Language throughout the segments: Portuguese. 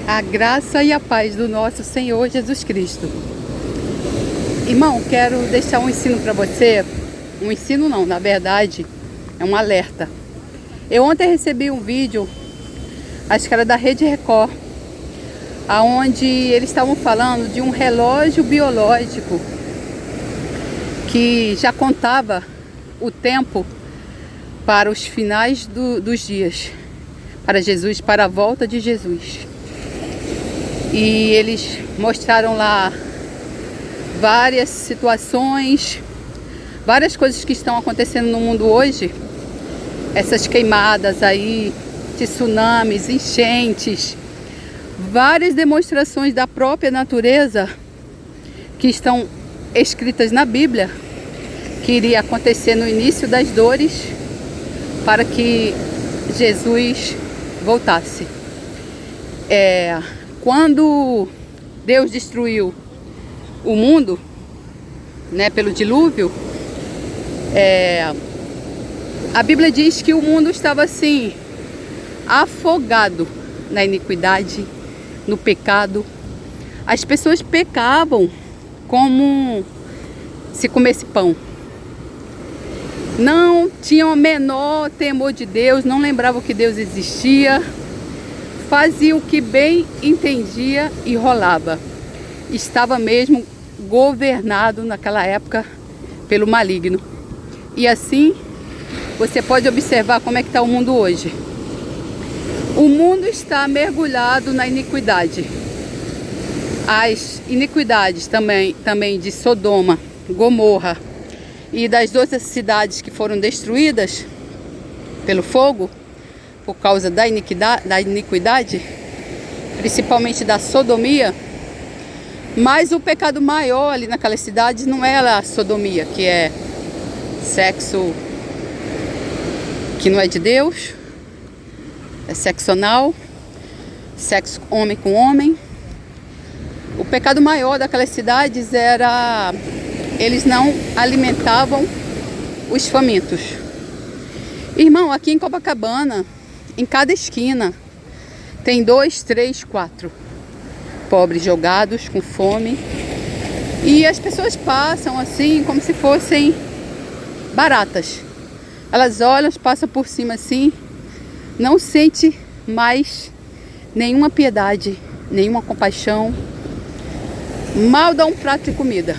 A graça e a paz do nosso Senhor Jesus Cristo. Irmão, quero deixar um ensino para você. Um ensino não, na verdade, é um alerta. Eu ontem recebi um vídeo, acho que era da Rede Record, onde eles estavam falando de um relógio biológico que já contava o tempo para os finais dos dias, para Jesus, para a volta de Jesus. E eles mostraram lá várias situações, várias coisas que estão acontecendo no mundo hoje. Essas queimadas aí, tsunamis, enchentes, várias demonstrações da própria natureza que estão escritas na Bíblia, que iria acontecer no início das dores para que Jesus voltasse. Quando Deus destruiu o mundo, né, pelo dilúvio, a Bíblia diz que o mundo estava assim, afogado na iniquidade, no pecado. As pessoas pecavam como se comesse pão. Não tinham o menor temor de Deus, não lembravam que Deus existia. Fazia o que bem entendia e rolava. Estava mesmo governado naquela época pelo maligno. E assim, você pode observar como é que está o mundo hoje. O mundo está mergulhado na iniquidade. As iniquidades também de Sodoma, Gomorra e das outras cidades que foram destruídas pelo fogo, por causa da iniquidade, principalmente da sodomia. Mas o pecado maior ali naquelas cidades não era a sodomia, que é sexo que não é de Deus, é sexo anal, sexo homem com homem. O pecado maior daquelas cidades era eles não alimentavam os famintos. Irmão, aqui em Copacabana, em cada esquina, tem 2, 3, 4 pobres jogados com fome. E as pessoas passam assim, como se fossem baratas. Elas olham, passam por cima assim, não sente mais nenhuma piedade, nenhuma compaixão. Mal dá um prato de comida.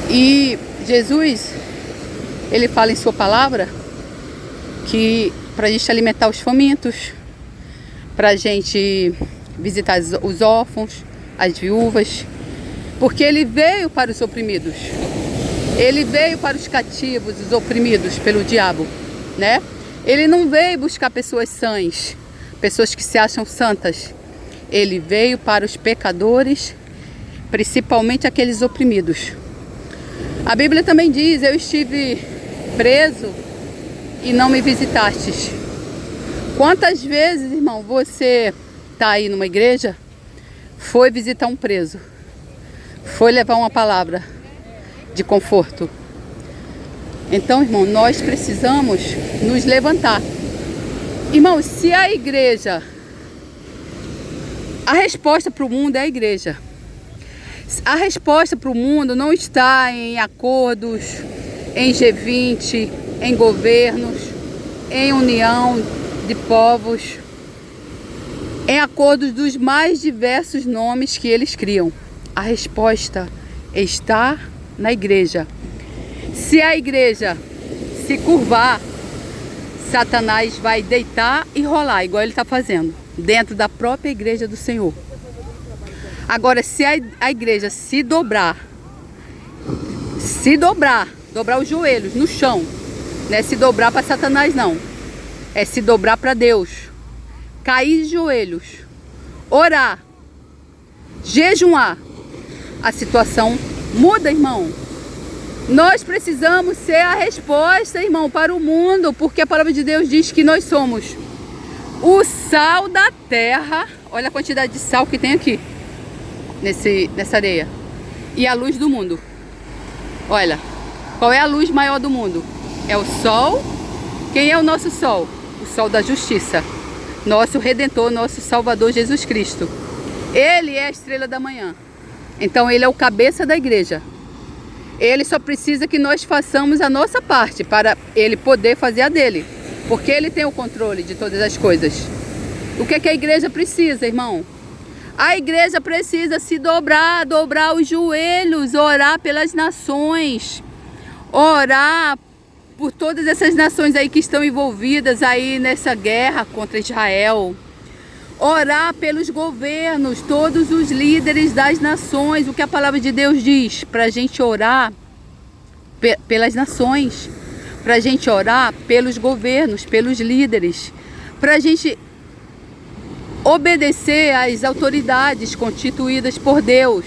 E Jesus, ele fala em sua palavra que para a gente alimentar os famintos, para a gente visitar os órfãos, as viúvas, porque ele veio para os oprimidos, ele veio para os cativos, os oprimidos pelo diabo, né? Ele não veio buscar pessoas sãs, pessoas que se acham santas. Ele veio para os pecadores, principalmente aqueles oprimidos. A Bíblia também diz: eu estive preso e não me visitastes. Quantas vezes, irmão, você está aí numa igreja, foi visitar um preso, foi levar uma palavra de conforto? Então, irmão, nós precisamos nos levantar. Irmão, se a igreja, a resposta para o mundo é a igreja. A resposta para o mundo não está em acordos, em G20, em governos, em união de povos, em acordos dos mais diversos nomes que eles criam. A resposta está na igreja. Se a igreja se curvar, Satanás vai deitar e rolar, igual ele está fazendo, dentro da própria igreja do Senhor. Agora, se a igreja se dobrar, dobrar os joelhos no chão, não é se dobrar para Satanás não, é se dobrar para Deus, cair de joelhos, orar, jejuar, a situação muda, irmão. Nós precisamos ser a resposta, irmão, para o mundo, porque a palavra de Deus diz que nós somos o sal da terra. Olha a quantidade de sal que tem aqui nessa areia, e a luz do mundo. Olha, qual é a luz maior do mundo? É o sol. Quem é o nosso sol? O sol da justiça. nosso Redentor, nosso Salvador Jesus Cristo. Ele é a estrela da manhã. Então ele é o cabeça da igreja. Ele só precisa que nós façamos a nossa parte para ele poder fazer a dele. Porque ele tem o controle de todas as coisas. O que é que a igreja precisa, irmão? A igreja precisa se dobrar os joelhos, orar pelas nações, orar por todas essas nações aí que estão envolvidas aí nessa guerra contra Israel. Orar pelos governos, todos os líderes das nações. O que a palavra de Deus diz? Para a gente orar pelas nações. Para a gente orar pelos governos, pelos líderes. Para a gente obedecer às autoridades constituídas por Deus.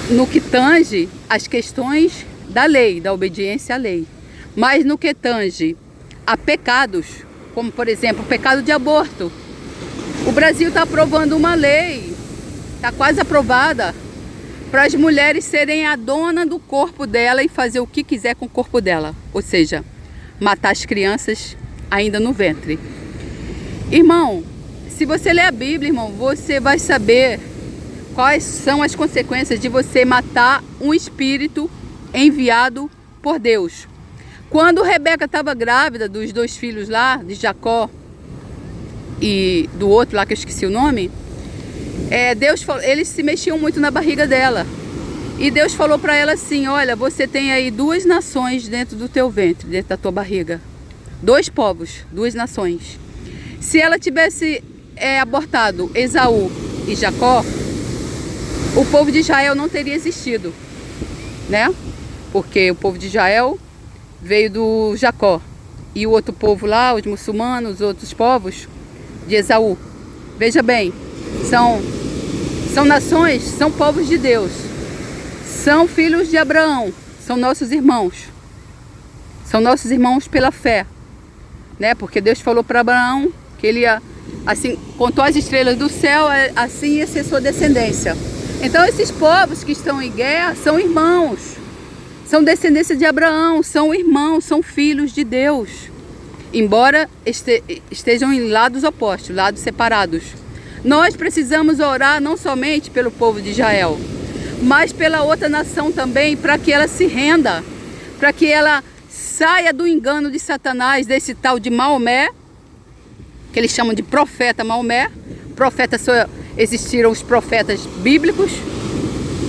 No que tange as questões da lei, da obediência à lei. Mas no que tange a pecados, como por exemplo o pecado de aborto. O Brasil está aprovando uma lei, está quase aprovada, para as mulheres serem a dona do corpo dela e fazer o que quiser com o corpo dela. Ou seja, matar as crianças ainda no ventre. Irmão, se você ler a Bíblia, irmão, você vai saber quais são as consequências de você matar um espírito enviado por Deus. Quando Rebeca estava grávida dos 2 filhos lá, de Jacó e do outro lá que eu esqueci o nome, Deus falou, eles se mexiam muito na barriga dela. E Deus falou para ela assim: olha, você tem aí 2 nações dentro do teu ventre, dentro da tua barriga. 2 povos, 2 nações. Se ela tivesse abortado Esaú e Jacó, o povo de Israel não teria existido, né? Porque o povo de Israel veio do Jacó. E o outro povo lá, os muçulmanos, os outros povos, de Esaú. Veja bem, são nações, são povos de Deus. São filhos de Abraão, são nossos irmãos. São nossos irmãos pela fé, né? Porque Deus falou para Abraão que ele ia, assim, contou as estrelas do céu, assim ia ser sua descendência. Então esses povos que estão em guerra são irmãos, são descendência de Abraão, são irmãos, são filhos de Deus. Embora estejam em lados opostos, lados separados. Nós precisamos orar não somente pelo povo de Israel, mas pela outra nação também, para que ela se renda, para que ela saia do engano de Satanás, desse tal de Maomé, que eles chamam de profeta Maomé. Profeta, só existiram os profetas bíblicos.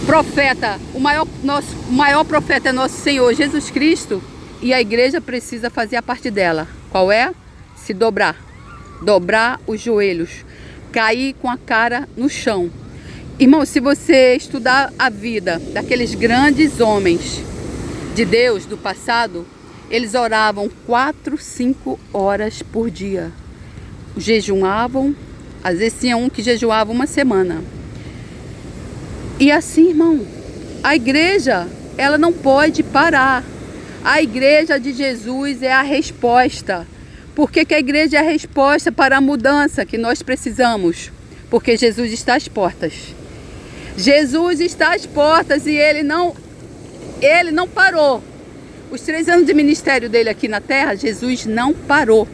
Profeta, o maior profeta é nosso Senhor Jesus Cristo. E a igreja precisa fazer a parte dela. Qual é? Se dobrar. Dobrar os joelhos. Cair com a cara no chão. Irmão, se você estudar a vida daqueles grandes homens de Deus do passado, eles oravam 4, 5 horas por dia. Jejuavam, às vezes tinha um que jejuava uma semana. E assim, irmão, a igreja, ela não pode parar. A igreja de Jesus é a resposta. Por que a igreja é a resposta para a mudança que nós precisamos? Porque Jesus está às portas. Jesus está às portas e ele não parou. Os 3 anos de ministério dele aqui na terra, Jesus não parou.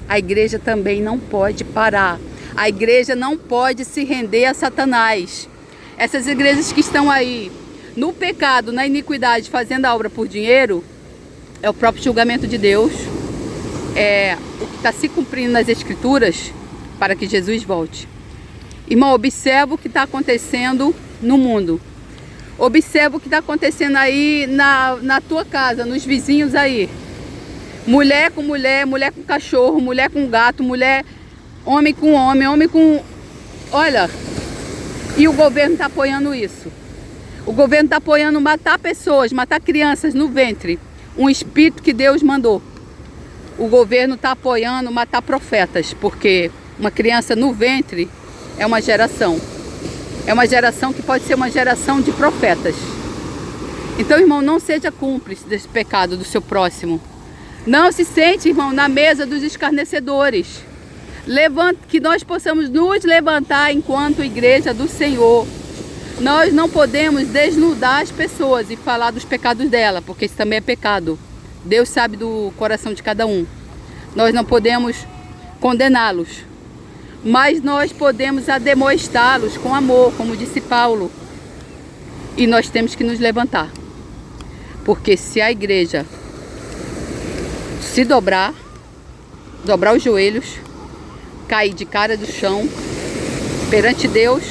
A igreja também não pode parar. A igreja não pode se render a Satanás. Essas igrejas que estão aí no pecado, na iniquidade, fazendo a obra por dinheiro, é o próprio julgamento de Deus. É o que está se cumprindo nas Escrituras para que Jesus volte. Irmão, observa o que está acontecendo no mundo. Observa o que está acontecendo aí na tua casa, nos vizinhos aí. Mulher com mulher, mulher com cachorro, mulher com gato, homem com homem, homem com... Olha, e o governo está apoiando isso. O governo está apoiando matar pessoas, matar crianças no ventre. Um espírito que Deus mandou. O governo está apoiando matar profetas, porque uma criança no ventre é uma geração. É uma geração que pode ser uma geração de profetas. Então, irmão, não seja cúmplice desse pecado do seu próximo. Não se sente, irmão, na mesa dos escarnecedores. Que nós possamos nos levantar enquanto igreja do Senhor. Nós não podemos desnudar as pessoas e falar dos pecados dela, porque isso também é pecado. Deus sabe do coração de cada um. Nós não podemos condená-los, mas nós podemos admoestá-los com amor, como disse Paulo. E nós temos que nos levantar, porque se a igreja se dobrar os joelhos, cair de cara do chão perante Deus,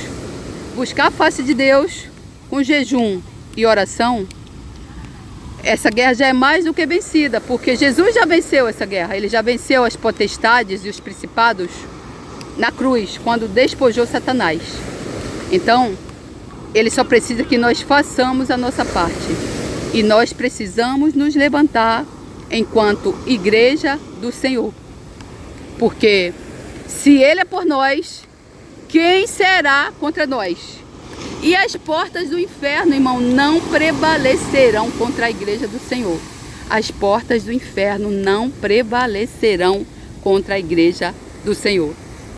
buscar a face de Deus com jejum e oração, essa guerra já é mais do que vencida, porque Jesus já venceu essa guerra. Ele já venceu as potestades e os principados na cruz, quando despojou Satanás. Então, ele só precisa que nós façamos a nossa parte. E nós precisamos nos levantar enquanto igreja do Senhor. Porque se Ele é por nós, quem será contra nós? E as portas do inferno, irmão, não prevalecerão contra a igreja do Senhor. As portas do inferno não prevalecerão contra a igreja do Senhor.